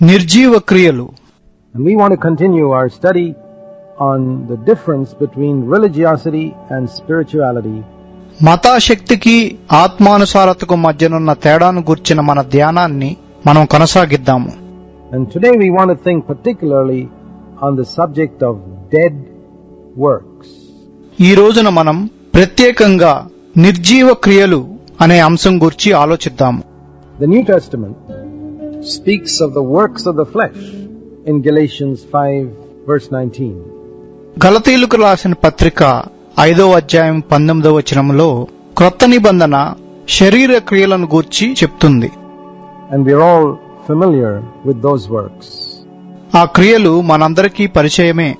నిర్జీవ క్రియలు. And we want to continue our study on the difference between religiosity and spirituality. మతాశక్తికి ఆత్మానుసారతకు మధ్యనున్న తేడాను గుర్చిన మన ధ్యానాన్ని మనం కొనసాగిద్దాము. And today we want to think particularly on the subject of dead works. ఈ రోజున మనం ప్రత్యేకంగా నిర్జీవ క్రియలు అనే అంశం గురించి ఆలోచిద్దాము. The New Testament speaks of the works of the flesh in Galatians 5 verse 19. గలతీయులకు రాసిన పత్రిక 5వ అధ్యాయం 19వ వచనంలో క్రొత్త నిబంధన శరీర క్రియలను గూర్చి చెప్తుంది. And we're all familiar with those works. ఆ క్రియలు మనందరికీ పరిచయమే.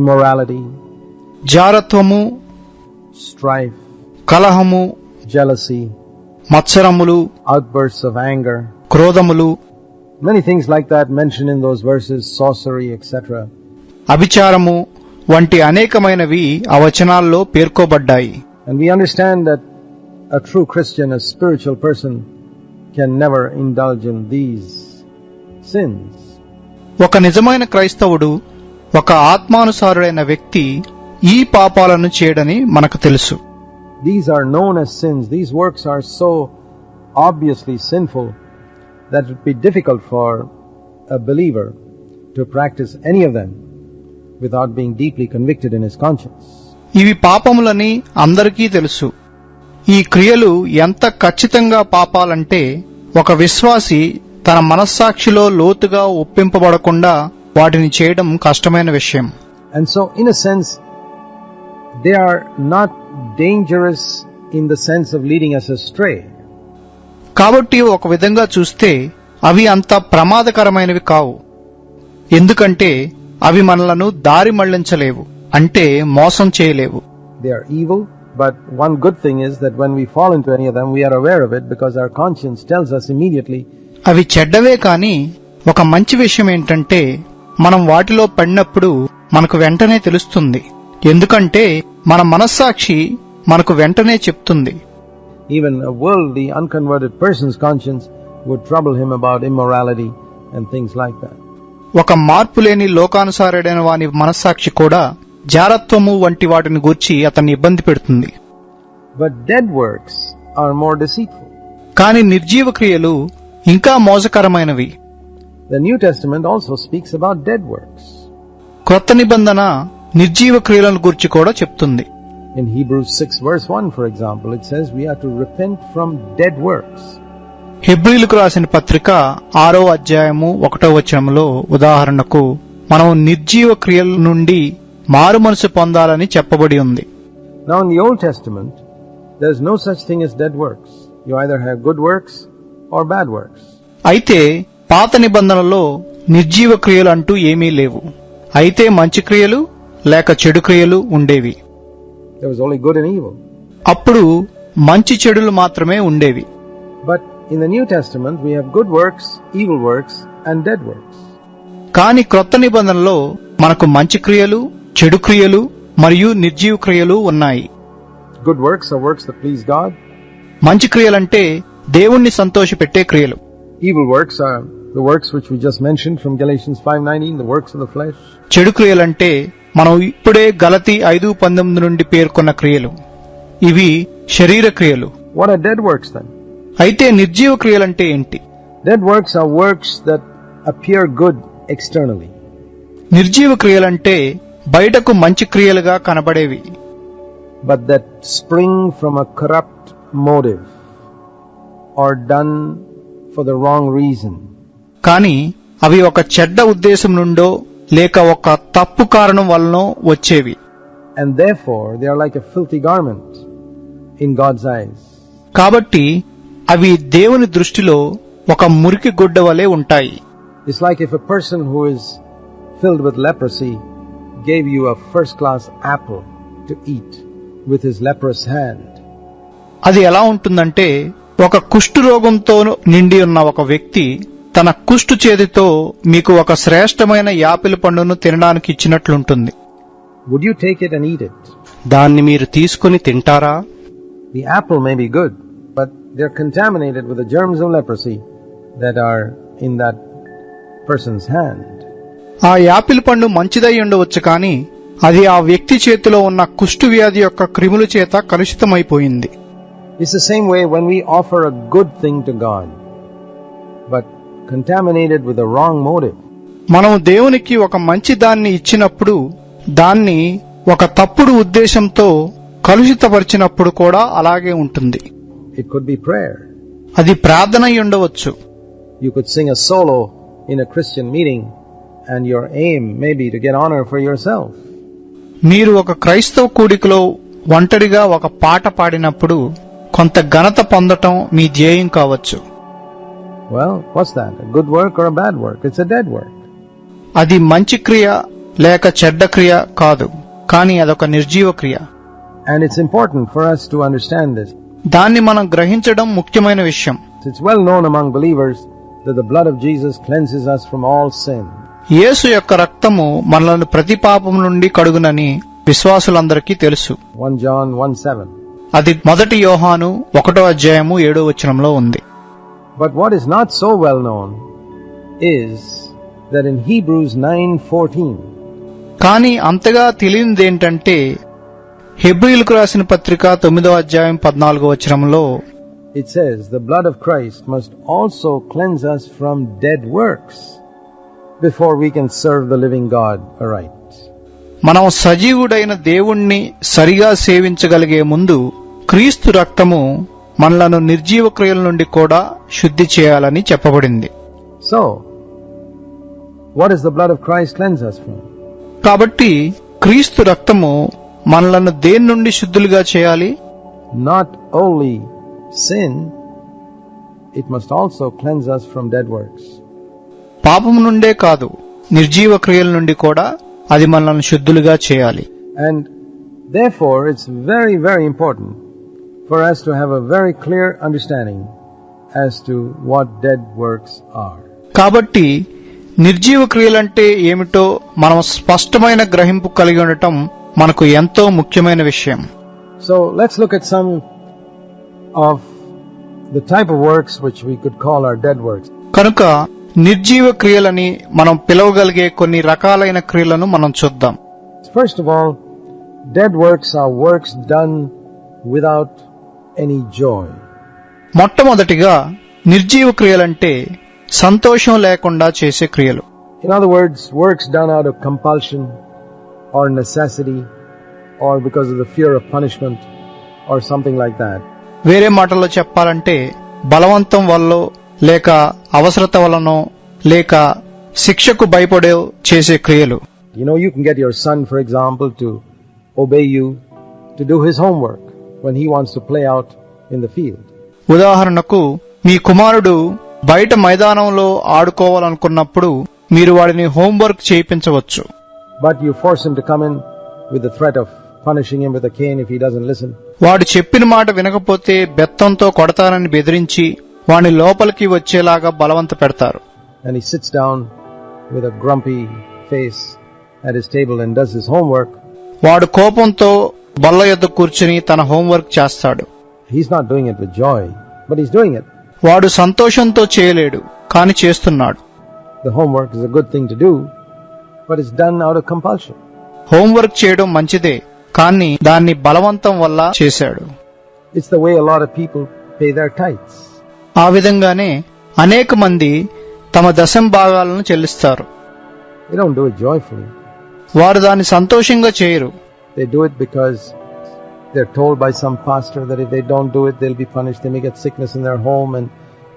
Immorality, జారత్వము, strife, కలహము, jealousy, మత్సరములు, outbursts of anger, క్రోధములు, many things like that mentioned in those verses, sorcery, etc. అభిచారము వంటి అనేకమైనవి ఆ వచనాల్లో పేర్కొబడ్డాయి. And we understand that a true Christian, a spiritual person, can never indulge in these sins. ఒక నిజమైన క్రైస్తవుడు, ఒక ఆత్మానుసారుడైన వ్యక్తి ఈ పాపాలను చేయడని మనకు తెలుసు. These are known as sins. These works are so obviously sinful that it would be difficult for a believer to practice any of them without being deeply convicted in his conscience. ఇవి పాపములని అందరికీ తెలుసు. ఈ క్రియలు ఎంత ఖచ్చితంగా పాపాలంటే ఒక విశ్వాసి తన మనస్సాక్షిలో లోతుగా ఒప్పింపబడకుండా వాటిని చేయడం కష్టమైన విషయం. And so in a sense they are not dangerous in the sense of leading us astray. కాబట్టి ఒక విధంగా చూస్తే అవి అంత ప్రమాదకరమైనవి కావు. ఎందుకంటే అవి మనలను దారి మళ్లించలేవు, అంటే మోసం చేయలేవు. They are evil, but one good thing is that when we fall into any of them, we are aware of it because our conscience tells us immediately. అవి చెడ్డవే, కానీ ఒక మంచి విషయం ఏంటంటే మనం వాటిలో పడినప్పుడు మనకు వెంటనే తెలుస్తుంది. ఎందుకంటే మన మనస్సాక్షి మనకు వెంటనే చెప్తుంది. Even a worldly, unconverted person's conscience would trouble him about immorality and things like that. ఒక మార్పు లేని లోకానుసారుడైన వాని మనస్సాక్షి కూడా జారత్వము వంటి వాటిని గూర్చి అతన్ని ఇబ్బంది పెడుతుంది. But dead works are more deceitful. కానీ నిర్జీవ క్రియలు ఇంకా మోసకరమైనవి. The New Testament also speaks about dead works. క్రొత్త నిబంధన నిర్జీవ క్రియలను గురించి కూడా చెప్తుంది. In Hebrews 6 verse 1, for example, it says we are to repent from dead works. హెబ్రీయులకు రాసిన పత్రిక 6వ అధ్యాయము 1వ వచనంలో ఉదాహరణకు మనం నిర్జీవ క్రియల నుండి మారు మనసు పొందాలని చెప్పబడి ఉంది. Now in the Old Testament, there is no such thing as dead works. You either have good works or bad works. అయితే పాత నిబంధనలో నిర్జీవ క్రియలు అంటూ ఏమీ లేవు. అయితే మంచి క్రియలు లేక చెడు క్రియలు ఉండేవి. There was only good and evil. అప్పుడు మంచి చెడులు మాత్రమే ఉండేవి. But in the New Testament, we have good works, evil works, and dead works. కానీ క్రొత్త నిబంధనలో మనకు మంచి క్రియలు, చెడు క్రియలు మరియు నిర్జీవ క్రియలు ఉన్నాయి. Good works are works that please God. మంచి క్రియలంటే దేవుణ్ణి సంతోషపెట్టే క్రియలు. Evil works are the works which we just mentioned from Galatians 5:19, the works of the flesh. చెడు క్రియలంటే మనం ఇప్పుడే గలతీ 5:19 నుండి పేర్కొన్న క్రియలు. ఇవి శరీర క్రియలు. What are dead works then? అయితే నిర్జీవ క్రియలంటే ఏంటి? Dead works are works that appear good externally. నిర్జీవ క్రియలంటే బయటకు మంచి క్రియలుగా కనబడేవి, but that spring from a corrupt motive or done for the wrong reason. కానీ అవి ఒక చెడ్డ ఉద్దేశం నుండో లేక ఒక తప్పు కారణం వల్లనో వచ్చేవి. And therefore they are like a filthy garment in God's eyes. కాబట్టి అవి దేవుని దృష్టిలో ఒక మురికి గుడ్డ వలె ఉంటాయి. It's like if a person who is filled with leprosy gave you a first class apple to eat with his leprous hand. అది ఎలా ఉంటుందంటే ఒక కుష్టు రోగంతో నిండి ఉన్న ఒక వ్యక్తి తన కుష్టు చేతితో మీకు ఒక శ్రేష్టమైన యాపిల్ పండును తినడానికి ఇచ్చినట్లుంటుంది. Would you take it and eat it? దాన్ని మీరు తీసుకుని తింటారా? The apple may be good, but they're contaminated with the germs of leprosy that are in that person's hand. ఆ యాపిల్ పండు మంచిదై ఉండవచ్చు కానీ అది ఆ వ్యక్తి చేతిలో ఉన్న కుష్టు వ్యాధి యొక్క క్రిముల చేత కలుషితమైపోయింది. It's the same way when we offer a good thing to God, but contaminated with a wrong motive. మనం దేవునికి ఒక మంచి దాన్ని ఇచ్చినప్పుడు దాన్ని ఒక తప్పుడు ఉద్దేశంతో కలుషితపరిచినప్పుడు కూడా అలాగే ఉంటుంది. It could be prayer. అది ప్రార్థన అయి ఉండవచ్చు. You could sing a solo in a Christian meeting and your aim may be to get honor for yourself. మీరు ఒక క్రైస్తవ కూడికలో ఒంటరిగా ఒక పాట పాడినప్పుడు కొంత ఘనత పొందటం మీ ధ్యేయం కావచ్చు. Well, what's that? A good work or a bad work? It's a dead work. అది మంచి క్రియ లేక చెడ్డ క్రియ కాదు, కానీ అదొక నిర్జీవ క్రియ. And it's important for us to understand this. దాన్ని మనం గ్రహించడం ముఖ్యమైన విషయం. It's well known among believers that the blood of Jesus cleanses us from all sin. యేసు యొక్క రక్తము మనలను ప్రతి పాపం నుండి కడుగునని విశ్వాసులందరికీ తెలుసు. 1 John 1:7. అది 1 యోహాను 1:7 ఉంది. But what is not so well known is that in Hebrews 9:14, కానీ అంతగా తెలియనిదేంటంటే హెబ్రీయులకు రాసిన పత్రిక 9:14 it says, the blood of Christ must also cleanse us from dead works before we can serve the living God aright. మనం సజీవుడైన దేవుణ్ణి సరిగా సేవించగలిగే ముందు క్రీస్తు రక్తము మనలను నిర్జీవ క్రియల నుండి కూడా శుద్ధి చేయాలని చెప్పబడింది. So, what does the blood of Christ cleanse us from? కాబట్టి క్రీస్తు రక్తము మనలను దేని నుండి శుద్ధులుగా చేయాలి? Not only sin, it must also cleanse us from dead works. పాపము నుండే కాదు, నిర్జీవ క్రియల నుండి కూడా అది మనల్ని శుద్ధులుగా చేయాలి. And therefore, it's very, very important for us to have a very clear understanding as to what dead works are. కాబట్టి నిర్జీవ క్రియలంటే ఏమిటో మనం స్పష్టమైన గ్రహింపు కలిగి ఉండటం మనకు ఎంతో ముఖ్యమైన విషయం. So let's look at some of the type of works which we could call our dead works. కనుక నిర్జీవ క్రియలని మనం పిలవగలిగే కొన్ని రకాలైన క్రియలను మనం చూద్దాం. First of all, dead works are works done without any joy. మొట్టమొదటిగా నిర్జీవ క్రియలంటే సంతోషం లేకుండా చేసే క్రియలు. In other words, works done out of compulsion or necessity or because of the fear of punishment or something like that. వేరే మాటల్లో చెప్పాలంటే బలవంతం వల్ల లేక అవసరత వలనో లేక శిక్షకు భయపడే చేసే క్రియలు. You know, you can get your son, for example, to obey you to do his homework when he wants to play out in the field. ఉదాహరణకు మీ కుమారుడు బయట మైదానంలో ఆడుకోవాలనుకున్నప్పుడు మీరు వాడిని homework చేయించవచ్చు. But you force him to come in with the threat of punishing him with a cane if he doesn't listen. వాడు చెప్పిన మాట వినకపోతే బెత్తంతో కొడతానని బెదిరించి వాడిని లోపలికి వచ్చేలాగా బలవంత పెడతారు. And he sits down with a grumpy face at his table and does his homework. వాడు కోపంతో బల్ల యొద్ద కూర్చుని తన హోంవర్క్ చేస్తాడు. He's not doing it with joy, but he's doing it. వాడు సంతోషంతో చేయలేడు, కాని చేస్తున్నాడు. The homework is a good thing to do, but it's done out of compulsion. Homework చేయడం మంచిదే, కానీ దాన్ని బలవంతం వల్ల చేశాడు. It's the way a lot of people pay their tithes. ఆ విధంగానే అనేక మంది తమ దశం భాగాలను చెల్లిస్తారు. They don't do it joyfully. వారు దాన్ని సంతోషంగా చేయరు. They do it because they're told by some pastor that if they don't do it, they'll be punished. They may get sickness in their home and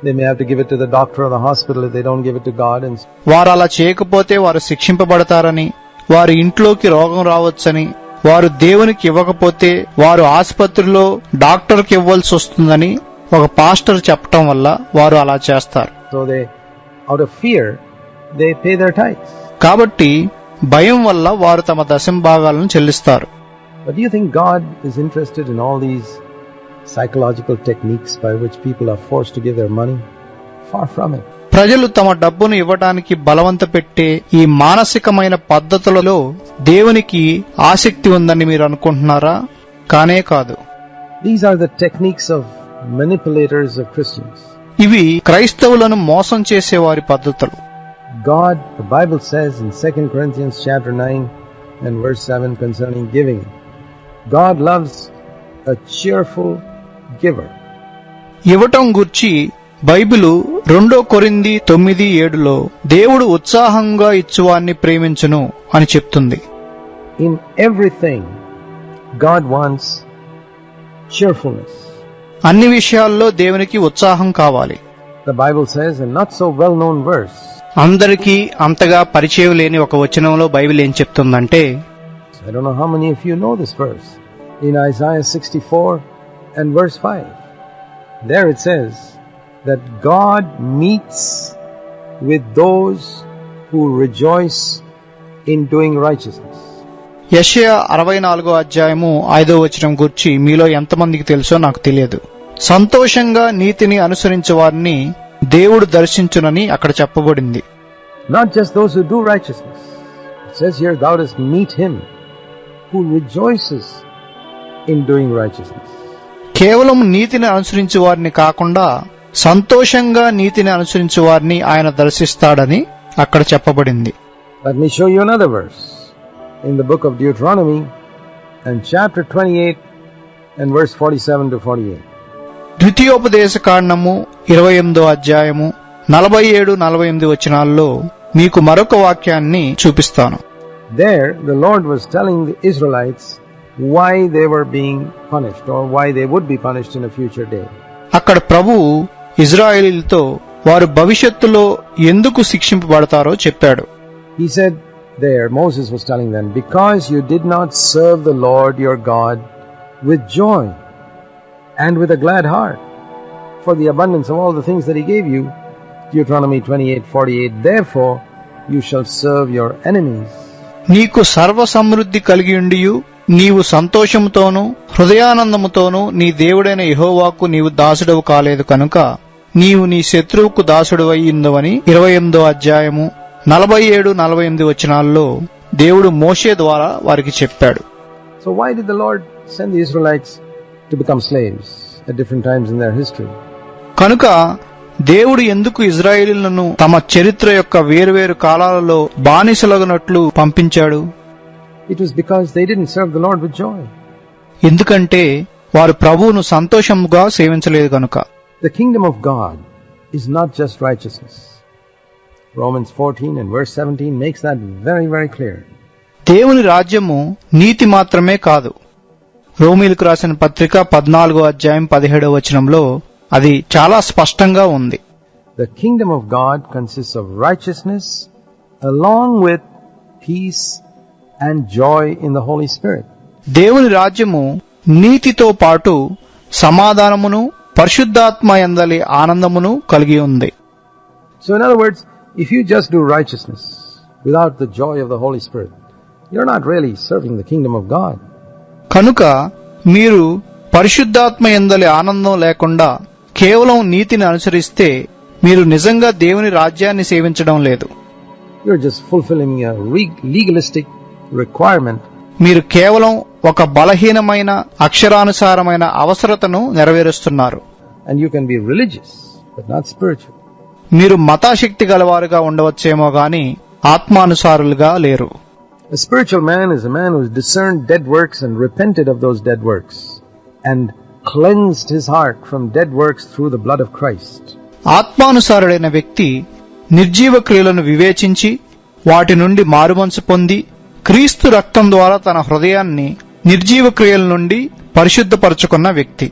they may have to give it to the doctor or the hospital if they don't give it to God. And వారు అలా చేయకపోతే వారు శిక్షింపబడతారని, వారి ఇంట్లోకి రోగం రావచ్చని, వారు దేవునికి ఇవ్వకపోతే వారు ఆసుపత్రిలో డాక్టర్కి ఇవ్వాల్సి వస్తుందని ఒక పాస్టర్ చెప్పటం వల్ల వారు అలా చేస్తారు. so they, out of fear, they pay their tithes. కాబట్టి భయం వల్ల వారు తమ దశం భాగాలను చెల్లిస్తారు. But do you think God is interested in all these psychological techniques by which people are forced to give their money? Far from it. ప్రజలు తమ డబ్బును ఇవ్వడానికి బలవంత పెట్టే ఈ మానసికమైన పద్ధతులలో దేవునికి ఆసక్తి ఉందని మీరు అనుకుంటున్నారా? కానే కాదు. These are the techniques of manipulators of Christians. ఇవి క్రైస్తవులను మోసం చేసే వారి పద్ధతులు. God, the Bible says in 2 Corinthians chapter 9 and verse 7 concerning giving, God loves a cheerful giver. ఇవ్వటం గూర్చి బైబిలు 2 కొరింథీ 9:7లో దేవుడు ఉత్సాహంగా ఇచ్చువాన్ని ప్రేమించును అని చెప్తుంది. In everything, God wants cheerfulness. అన్ని విషయాల్లో దేవునికి ఉత్సాహం కావాలి. The Bible says, in not so well-known verse, అందరికీ అంతగా పరిచయం లేని ఒక వచనంలో బైబిల్ ఏం చెప్తుందంటే, I don't know how many of you know this verse, in Isaiah 64 and verse 5. There it says that God meets with those who rejoice in doing righteousness. యెషయా 64:5 గూర్చి మీలో ఎంతమందికి తెలుసో నాకు తెలియదు. సంతోషంగా నీతిని అనుసరించే వారిని దేవుడు దర్శించునని అక్కడ చెప్పబడింది. Not just those who do righteousness. It says here, thou dost meet him who rejoices in doing righteousness. కేవలం నీతిని అనుసరించే వారిని కాకుండా సంతోషంగా నీతిని అనుసరించే వారిని ఆయన దర్శిస్తాడని అక్కడ చెప్పబడింది. Let me show you another verse in the book of Deuteronomy and chapter 28 and verse 47 to 48. ద్వితీయోపదేశ కాండము 28 47-48 వచనాల్లో మీకు మరొక వాక్యాన్ని చూపిస్తాను. There the Lord was telling the Israelites why they were being punished or why they would be punished in a future day. అక్కడ ప్రభువు ఇజ్రాయేలీలతో వారు భవిష్యత్తులో ఎందుకు శిక్షింపబడతారో చెప్పాడు. He said there, Moses was telling them, because you did not serve the Lord your God with joy and with a glad heart for the abundance of all the things that he gave you. Deuteronomy 28:48, therefore you shall serve your enemies. నీకు సర్వ సమృద్ధి కలిగియుండియు నీవు సంతోషముతోనూ హృదయానందముతోనూ నీ దేవుడైన యెహోవాకు నీవు దాసుడవు కాలేదు కనుక నీవు నీ శత్రువుకు దాసుడవయ్యిందువని 28:47-48 వచనాల్లో దేవుడు మోషే ద్వారా వారికి చెప్పాడు. So why did the Lord send the Israelites to become slaves at different times in their history? కనుక దేవుడు ఎందుకు ఇజ్రాయేలీయులను తమ చరిత్ర యొక్క వేర్వేరు కాలాలలో బానిసలగునట్లు పంపించాడు? It was because they didn't serve the Lord with joy. ఎందుకంటే వారు ప్రభువును సంతోషముగా సేవించలేదు కనుక. The kingdom of God is not just righteousness. Romans 14 and verse 17 makes that very, very clear. దేవుని రాజ్యము నీతి మాత్రమే కాదు. రోమీయులకు రాసిన పత్రిక 14:17 వచనంలో అది చాలా స్పష్టంగా ఉంది. The kingdom of God consists of righteousness along with peace and joy in the Holy Spirit. దేవుని రాజ్యము నీతితో పాటు సమాధానమును పరిశుద్ధాత్మ యందలి ఆనందమును కలిగి ఉంది. So in other words, if you just do righteousness without the joy of the Holy Spirit, you're not really serving the kingdom of God. కనుక మీరు పరిశుద్ధాత్మ యందలి ఆనందం లేకుండా కేవలం నీతిని అనుసరిస్తే మీరు నిజంగా దేవుని రాజ్యాన్ని సేవించడం లేదు. You're just fulfilling a legalistic requirement. మీరు కేవలం ఒక బలహీనమైన అక్షరానుసారమైన అవసరతను నెరవేరుస్తున్నారు. And you can be religious but not spiritual. మీరు మతాశక్తి గలవారుగా ఉండవచ్చేమో గాని ఆత్మానుసారులుగా లేరు. A spiritual man is a man who has discerned dead works and repented of those dead works and cleansed his heart from dead works through the blood of Christ. ఆత్మానుసారుడైన వ్యక్తి నిర్జీవ క్రియలను వివేచించి వాటి నుండి మారుమనసు పొంది క్రీస్తు రక్తం ద్వారా తన హృదయాన్ని నిర్జీవ క్రియల నుండి పరిశుద్ధపరచుకున్న వ్యక్తి.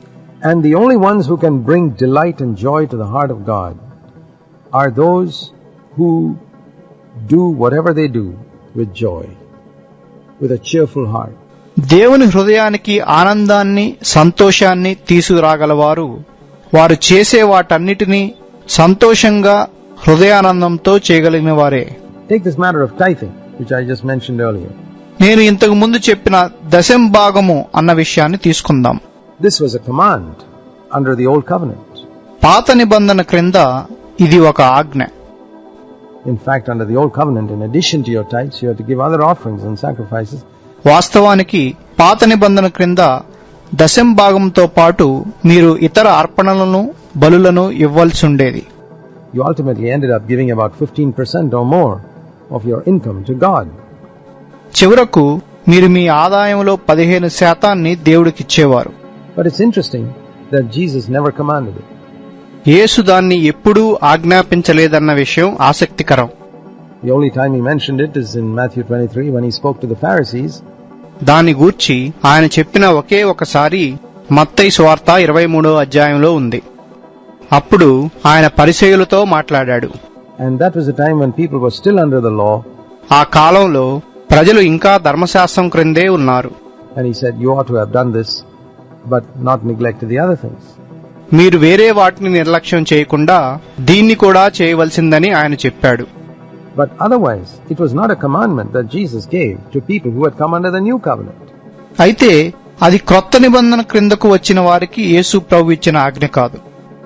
And the only ones who can bring delight and joy to the heart of God are those who do whatever they do with joy, with a cheerful heart. దేవుని హృదయానికి ఆనందాన్ని సంతోషాన్ని తీసుకురాగలవారు వారు చేసే వాటన్నిటినీ సంతోషంగా హృదయానందంతో చేయగలిగిన వారే. Take this matter of tithing, which I just mentioned earlier. నేను ఇంతకు ముందు చెప్పిన దశంభాగము అన్న విషయాన్ని తీసుకుందాం. This was a command under the old covenant. పాత నిబంధన క్రింద ఇది ఒక ఆజ్ఞ. In fact, under the old covenant, in addition to your tithes, you have to give other offerings and sacrifices. వాస్తవానికి పాత నిబంధన క్రింద దశంభాగంతో పాటు మీరు ఇతర అర్పణలను బలులను ఇవ్వాల్సి ఉండేది. you ultimately ended up giving about 15% or more of your income to God. చివరకు మీరు మీ ఆదాయంలో 15% దేవుడికిచ్చేవారు. But it's interesting that Jesus never commanded it. యేసు దాన్ని ఎప్పుడూ ఆజ్ఞాపించలేదన్న విషయం ఆసక్తికరం. The only time he mentioned it is in Matthew 23 when he spoke to the Pharisees. దాన్ని గూర్చి ఆయన చెప్పిన ఒకే ఒకసారి మత్తయి సువార్త 23వ అధ్యాయంలో ఉంది. అప్పుడు ఆయన పరిసయ్యులతో మాట్లాడాడు. And that was a time when people were still under the law. ఆ కాలంలో ప్రజలు ఇంకా ధర్మశాస్త్రం క్రిందే ఉన్నారు. And he said, you ought to have done this, but not neglected the other things. మీరు వేరే వాటిని నిర్లక్ష్యం చేయకుండా దీన్ని కూడా చేయవలసిందని ఆయన చెప్పాడు. But otherwise, it was not a commandment that Jesus gave to people who had come under the new covenant. అయితే అది క్రొత్త నిబంధన క్రిందకు వచ్చిన వారికి యేసు ప్రభు ఇచ్చిన ఆజ్ఞ కాదు.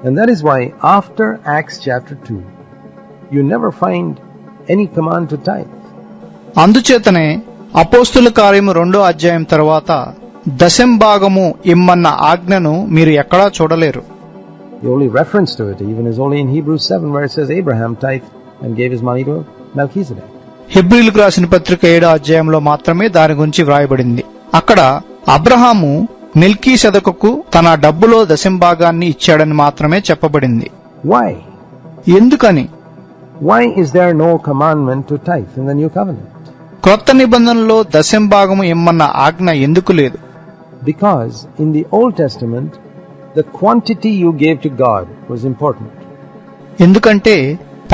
And that is why after Acts chapter 2, you never find any command to tithe. అందుచేతనే అపోస్తుల కార్యము 2వ అధ్యాయం తర్వాత దశంభాగము ఇమ్మన్న ఆజ్ఞను మీరు ఎక్కడా చూడలేరు. The only reference to it even is only in Hebrews 7 where it says Abraham tithed and gave his money to Melchizedek. హెబ్రీయులకు రాసిన పత్రిక 7వ అధ్యాయంలో మాత్రమే దాని గురించి వ్రాయబడింది. అక్కడ అబ్రహాము మెల్కీసెదెకుకు తన డబ్బులో దశంభాగాన్ని ఇచ్చాడని మాత్రమే చెప్పబడింది. Why? ఎందుకని? Why is there no commandment to tithe in the new covenant? క్రొత్త నిబంధనలో దశంభాగము ఇమ్మన్న ఆజ్ఞ ఎందుకు లేదు? Because in the Old Testament, the quantity you gave to God was important. ఎందుకంటే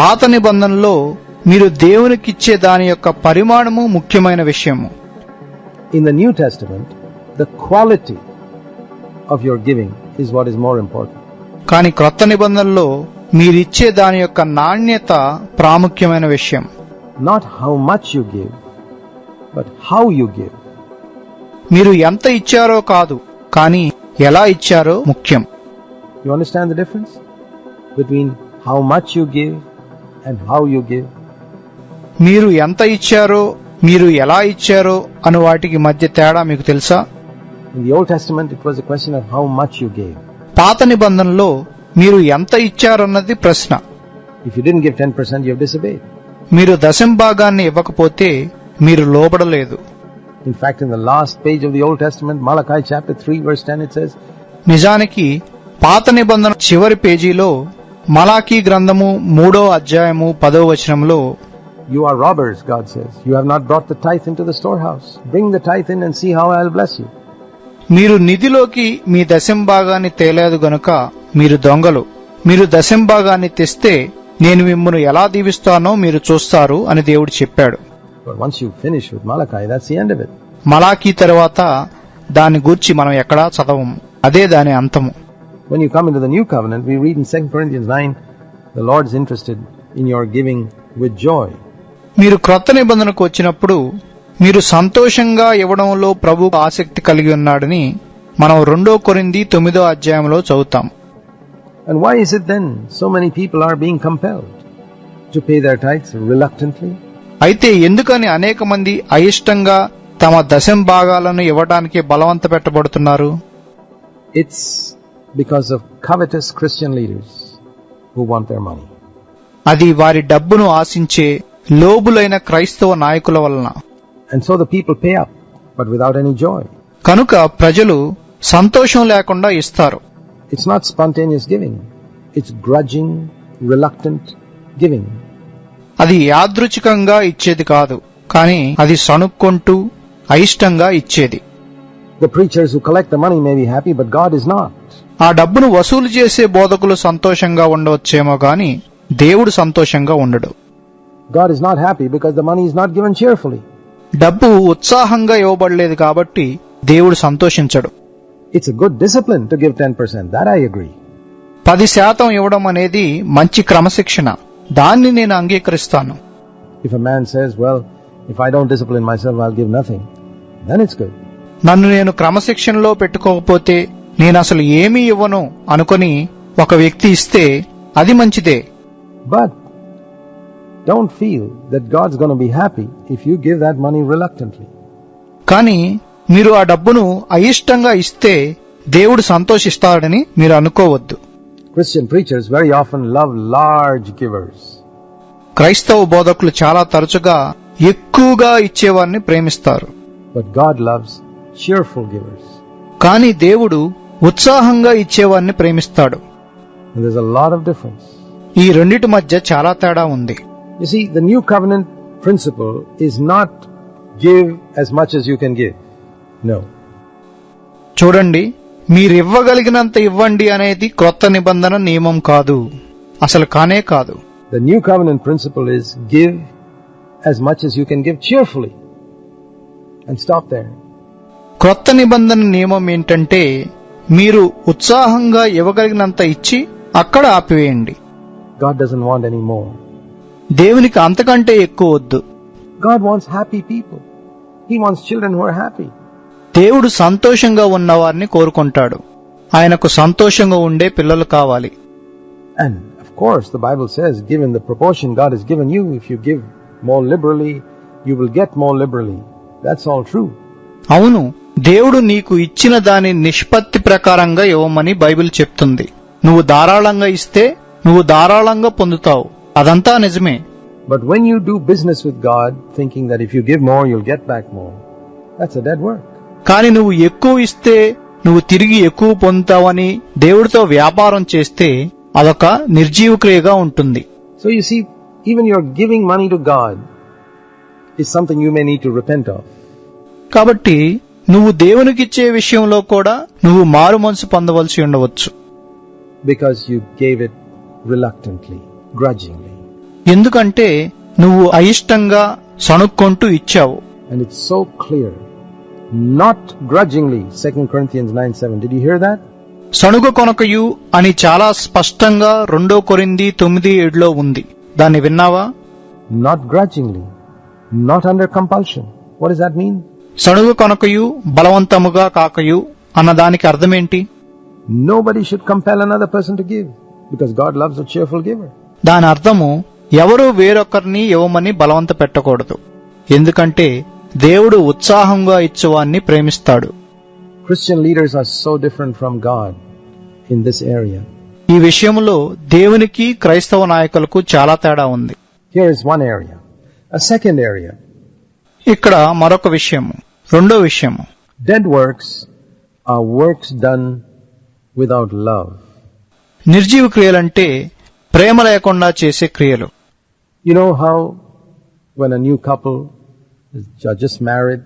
పాత నిబంధనలో మీరు దేవునికిచ్చే దాని యొక్క పరిమాణము ముఖ్యమైన విషయము. In the New Testament, the quality of your giving is what is more important. కానీ క్రొత్త నిబంధనలో మీరిచ్చే దాని యొక్క నాణ్యత ప్రాముఖ్యమైన విషయం. Not how much you give, but how you give. మీరు ఎంత ఇచ్చారో కాదు, కానీ ఎలా ఇచ్చారో ముఖ్యం. You understand the difference between how much you give and how you give? మీరు ఎంత ఇచ్చారో మీరు ఎలా ఇచ్చారో అను వాటికి మధ్య తేడా మీకు తెలుసా? In the Old Testament, it was a question of how much you gave. పాత నిబంధనలో మీరు ఎంత ఇచ్చారన్నది ప్రశ్న. If you didn't give 10%, you have disobeyed. మీరు దశంభాగాన్ని ఇవ్వకపోతే మీరు లోబడలేదు. In fact, in the last page of the Old Testament, Malachi chapter 3 verse 10, it says, నిజానికి పాత నిబంధన చివరి పేజీలో మలాకీ గ్రంథము 3వ అధ్యాయము 10వ వచనంలో, you are robbers, God says. You have not brought the tithe into the storehouse. Bring the tithe in and see how I will bless you. మీరు నిధిలోకి మీ దశంభాగాన్ని తేలేదు గనుక మీరు దొంగలు. మీరు దశంభాగాన్ని తెస్తే నేను మిమ్మును ఎలా దీవిస్తానో మీరు చూస్తారు అని దేవుడు చెప్పాడు. But once you finish with Malachi, that's the end of it. Malachi తర్వాత దాని గూర్చి మనం ఎక్కడా చదవము. అదే దాని అంతము. When you come into the new covenant, we read in 2 Corinthians 9, the Lord is interested in your giving with joy. మీరు క్రొత్త నిబంధనకు వచ్చినప్పుడు మీరు సంతోషంగా ఇవ్వడంలో ప్రభు ఆసక్తి కలిగి ఉన్నాడని మనం 2 కొరింథీ 9వ అధ్యాయంలో చదువుతాం. And why is it then so many people are being compelled to pay their tithes reluctantly? అయితే ఎందుకని అనేక మంది అయిష్టంగా తమ దశంభాగాలను ఇవ్వడానికి బలవంత పెట్టబడుతున్నారు? It's because of covetous Christian leaders who want their money. అది వారి డబ్బును ఆశించే లోబులైన క్రైస్తవ నాయకుల వలన. And so the people pay up, but without any joy. కనుక ప్రజలు సంతోషం లేకుండా ఇస్తారు. It's not spontaneous giving. It's grudging, reluctant giving. అది యాదృచ్ఛికంగా ఇచ్చేది కాదు, కానీ అది సణుక్కొంటూ అయిష్టంగా ఇచ్చేది. The preachers who collect the money may be happy, but God is not. ఆ డబ్బును వసూలు చేసే బోధకులు సంతోషంగా ఉండవచ్చేమో గాని దేవుడు సంతోషంగా ఉండడు. God is not happy because the money is not given cheerfully. డబ్బు ఉత్సాహంగా ఇవ్వబడలేదు కాబట్టి దేవుడు సంతోషించడు. It's a good discipline to give 10%. That I agree. 10% ఇవ్వడం అనేది మంచి క్రమశిక్షణ. దాన్ని నేను అంగీకరిస్తాను. If a man says, well, if I don't discipline myself, I'll give nothing, then it's good. నన్ను నేను క్రమశిక్షణలో పెట్టుకోకపోతే నేను అసలు ఏమీ ఇవ్వను అనుకొని ఒక వ్యక్తి ఇస్తే అది మంచిదే. But don't feel that God's going to be happy if you give that money reluctantly. కానీ మీరు ఆ డబ్బును అయిష్టంగా ఇస్తే దేవుడు సంతోషిస్తాడని మీరు అనుకోవద్దు. Christian preachers very often love large givers. క్రైస్తవ బోధకులు చాలా తరచుగా ఎక్కువగా ఇచ్చేవారిని ప్రేమిస్తారు. But God loves cheerful givers. కానీ దేవుడు ఉత్సాహంగా ఇచ్చేవారిని ప్రేమిస్తాడు. And there's a lot of difference. ఈ రెండిటి మధ్య చాలా తేడా ఉంది. You see, the new covenant principle is not give as much as you can give. No. చూడండి, మీరివ్వగలిగినంత ఇవ్వండి అనేది క్రొత్త నిబంధన నియమం కాదు, అసలు కానే కాదు. The new covenant principle is give as much as you can give cheerfully. And stop there. క్రొత్త నిబంధన నియమం ఏంటంటే మీరు ఉత్సాహంగా ఇవ్వగలిగినంత ఇచ్చి అక్కడ ఆపివేయండి. God doesn't want any more. దేవునికి అంతకంటే ఎక్కువ వద్దు. God wants happy people. He wants children who are happy. దేవుడు సంతోషంగా ఉన్నవారిని కోరుకుంటాడు. ఆయనకు సంతోషంగా ఉండే పిల్లలు కావాలి. And of course the Bible says, given the proportion God has given you, if you give more liberally, you will get more liberally. That's all true. అవును, దేవుడు నీకు ఇచ్చిన దాని నిష్పత్తి ప్రకారంగా ఇవ్వమని బైబిల్ చెప్తుంది. నువ్వు ధారాళంగా ఇస్తే నువ్వు ధారాళంగా పొందుతావు, అదంతా నిజమే. But when you do business with God, thinking that if you give more, you'll get back more, that's a dead work. కానీ నువ్వు ఎక్కువ ఇస్తే నువ్వు తిరిగి ఎక్కువ పొందుతావని దేవుడితో వ్యాపారం చేస్తే అదొక నిర్జీవ క్రియగా ఉంటుంది. So you see, even your giving money to God is something you may need to repent of. కాబట్టి నువ్వు దేవునికిచ్చే విషయంలో కూడా నువ్వు మారు మనసు పొందవలసి ఉండవచ్చు. Because you gave it reluctantly, grudgingly. ఎందుకంటే నువ్వు అయిష్టంగా సణుక్కొంటూ ఇచ్చావు. And it's so clear. Not grudgingly, 2 Corinthians 9:7. Did you hear that? సణుగ కొనకయు అని చాలా స్పష్టంగా 2 కొరింథీ 9:7 ఉంది. దాన్ని విన్నావా? Not grudgingly. Not under compulsion. What does that mean? సణుగ కొనకయు బలవంతముగా కాకయు అన్న దానికి అర్థమేంటి? Nobody should compel another person to give, because God loves a cheerful giver. దాని అర్థము ఎవరూ వేరొకరిని ఇవ్వమని బలవంత పెట్టకూడదు, ఎందుకంటే దేవుడు ఉత్సాహంగా ఇచ్చేవాన్ని ప్రేమిస్తాడు. Christian leaders are so different from God in this area. ఈ విషయంలో దేవునికి క్రైస్తవ నాయకులకు చాలా తేడా ఉంది. Here is one area. A second area. ఇక్కడ మరొక విషయము, రెండో విషయము. Dead works are works done without love. నిర్జీవ క్రియలంటే ప్రేమ లేకుండా చేసే క్రియలు. You know how when a new couple are just married,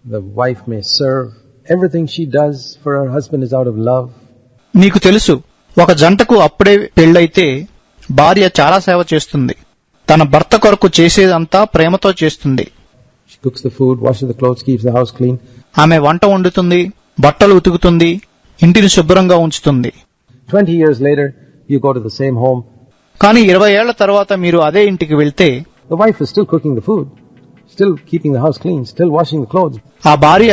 the wife may serve. Everything she does for her husband is out of love. నీకు తెలుసు, ఒక జంటకు అప్పుడే పెళ్ళైతే భార్య చాలా సేవ చేస్తుంది. తన భర్త కొరకు చేసేదంతా ప్రేమతో చేస్తుంది. She cooks the food, washes the clothes, keeps the house clean. ఆమె వంట వండుతుంది, బట్టలు ఉతుకుతుంది, ఇంటిని శుభ్రంగా ఉంచుతుంది. 20 years later, you go to the same home. కానీ 20 ఏళ్ల తర్వాత మీరు అదే ఇంటికి వెళ్తే The wife is still cooking the food, still keeping the house clean, still washing the clothes. ఆ భార్య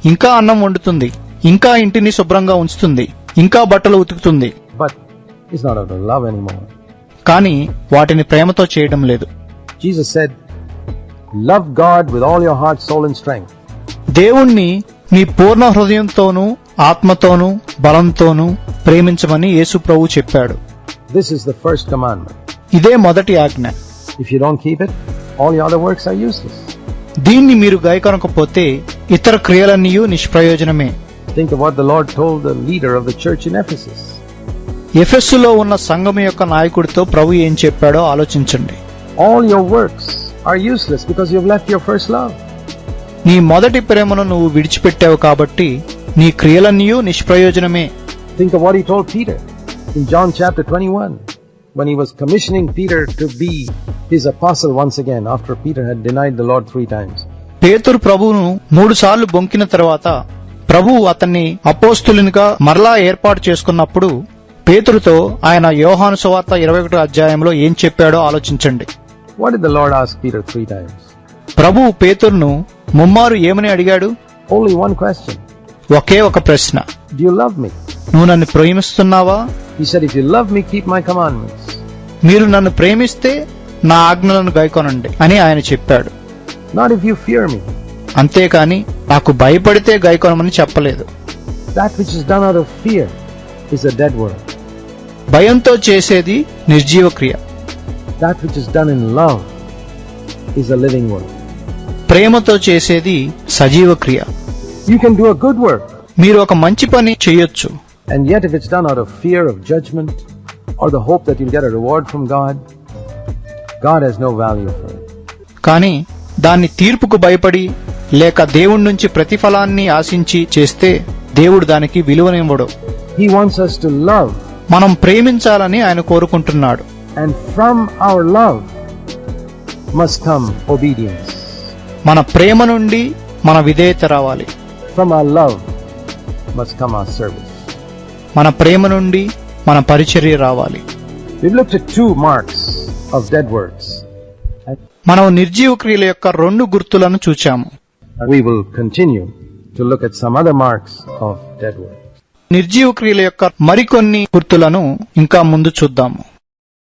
ఇంకా అన్నం వండుతుంది, ఇంకా ఇంటిని శుభ్రంగా ఉంచుతుంది, ఇంకా బట్టలు ఉతుకుతుంది. But it's not out of love anymore. కానీ వాటిని ప్రేమతో చేయడం లేదు. Jesus said, love God with all your heart, soul and strength. దేవుణ్ణి నీ పూర్ణ హృదయంతోనూ ఆత్మతోనూ బలంతోనూ ప్రేమించమని యేసు ప్రభు చెప్పాడు. This is the first commandment. ఇదే మొదటి ఆజ్ఞ. If you don't keep it, all your other works are useless. దీన్ని మీరు గైకొనకపోతే ఇతర క్రియలన్నీ నిష్ప్రయోజనమే. Think of what the Lord told the leader of the church in Ephesus. ఎఫెస్సులో ఉన్న సంఘం యొక్క నాయకుడితో ప్రభు ఏం చెప్పాడో ఆలోచించండి. All your works are useless because you have left your first love. నీ మొదటి ప్రేమను నువ్వు విడిచిపెట్టావు కాబట్టి నీ క్రియలన్నీ నిష్ప్రయోజనమే. Think of what he told Peter in John chapter 21 when he was commissioning Peter to be his apostle once again after Peter had denied the Lord 3 times. పేతురు ప్రభువును 3 సార్లు బొంకిన తర్వాత ప్రభువు అతన్ని అపోస్తులునిగా మరలా ఏర్పాటు చేసుకున్నప్పుడు పేతురుతో ఆయన యోహాను సువార్త 21వ అధ్యాయంలో ఏం చెప్పాడో ఆలోచించండి. What did the Lord ask Peter 3 times? ప్రభువు పేతురును ముమ్మారు ఏమని అడిగాడు? Only one question. ఒకే ఒక ప్రశ్న. Do you love me? నువ్వు నన్ను ప్రేమిస్తున్నావా? He said, if you love me, keep my commandments. మీరు నన్ను ప్రేమిస్తే నా ఆజ్ఞలను గైకొనండి అని ఆయన చెప్పాడు. Not if you fear me. అంతేకాని నాకు భయపడితే గైకొనమని చెప్పలేదు. That which is done out of fear is a dead work. భయంతో చేసేది నిర్జీవ క్రియ. That which is done in love is a living work. ప్రేమతో చేసేది సజీవ క్రియ. You can do a good work, మీరు ఒక మంచి పని చేయొచ్చు, and yet if it's done out of fear of judgment or the hope that you'll get a reward from God, God has no value for it. కానీ దాన్ని తీర్పుకు భయపడి లేక దేవుడి నుంచి ప్రతిఫలాన్ని ఆశించి చేస్తే దేవుడు దానికి విలువనివ్వడు. He wants us to love, మనం ప్రేమించాలని ఆయన కోరుకుంటున్నాడు. and from our love must come obedience. మన ప్రేమ నుండి మన విధేయత రావాలి. From our love must come our service. మన ప్రేమ నుండి మన పరిచర్య రావాలి. We've looked at 2 marks of dead works. మనం నిర్జీవ క్రియల యొక్క 2 గుర్తులను చూచాము. We will continue to look at some other marks of dead works. నిర్జీవ క్రియల యొక్క మరికొన్ని గుర్తులను ఇంకా ముందు చూద్దాము.